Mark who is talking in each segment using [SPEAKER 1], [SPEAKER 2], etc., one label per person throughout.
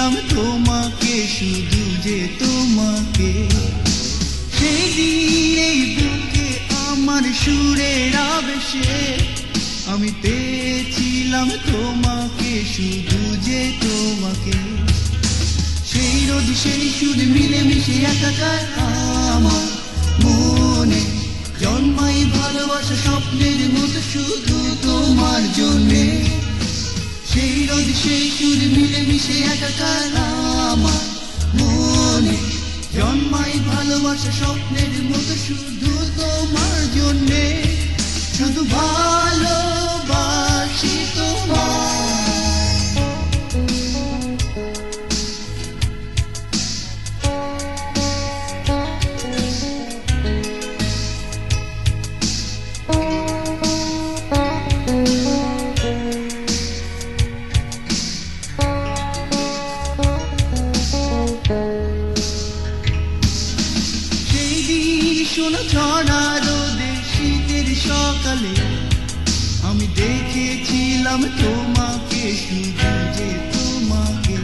[SPEAKER 1] চেয়েছিলাম তোমাকে, শুধু যে তোমাকে। সেই দিন এই বুকে আমার সুরের আবেশে আমি পেয়েছিলাম তোমাকে, শুধু যে তোমাকে। সেই রোদ সেই সুর মিলেমিশে একাকার আমার মনে জন্মাই ভালোবাসা স্বপ্নের মতো শুধু তোমার জন্যে। সেই রোদ সেই সুর মিলেমিশে একাকার আমার মনে জন্মাই ভালোবাসা স্বপ্নের মতো শুধু তোমার জন্যে। শুধু ভালোবাসি তোমায়। শোনা ঝড়া রোদে শীতের সকালে আমি দেখেছিলাম তোমাকে, শুধু যে তোমাকে।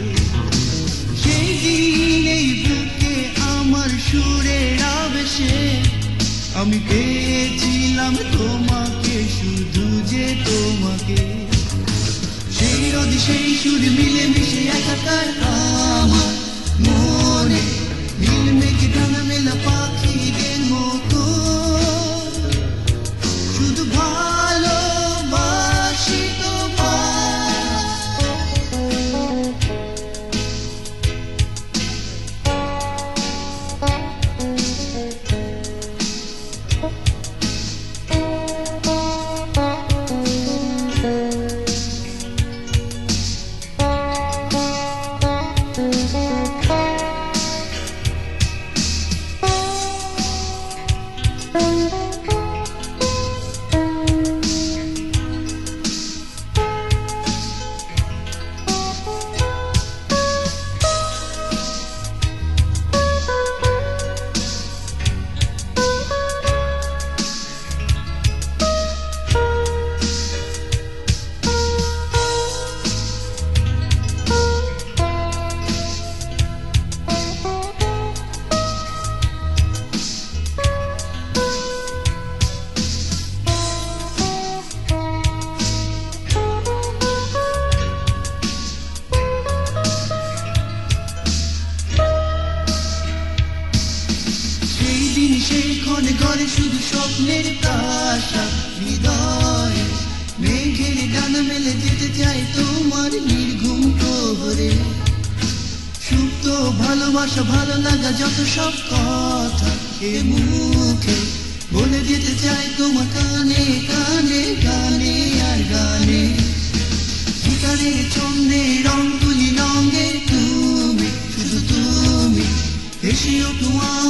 [SPEAKER 1] সেই দিন এই বুকে আমার সুরের আবেশে আমি পেয়েছিলাম তোমাকে, শুধু যে তোমাকে। সেই রোদ সেই সুর মিলেমিশে একাকার আমার মনে নীল মেঘে ডানা মেলা পাখিদের মতো শুধু ভালোবাসি তোমায়। সেই ক্ষণে ঘরে শুধু স্বপ্নের আশা হৃদয় মেঘের ডানা মেলে যেতে চাই তোমার নির্ঘুম প্রহরে। সুপ্ত ভালোবাসা ভালো লাগা যত সব কথা এ মুখে বলে যেতে চাই তোমার কানে কানে গানে আর গানে। শিকারে ছন্দে রং তুলি রঙে তুমি, শুধু তুমি এসে তোমার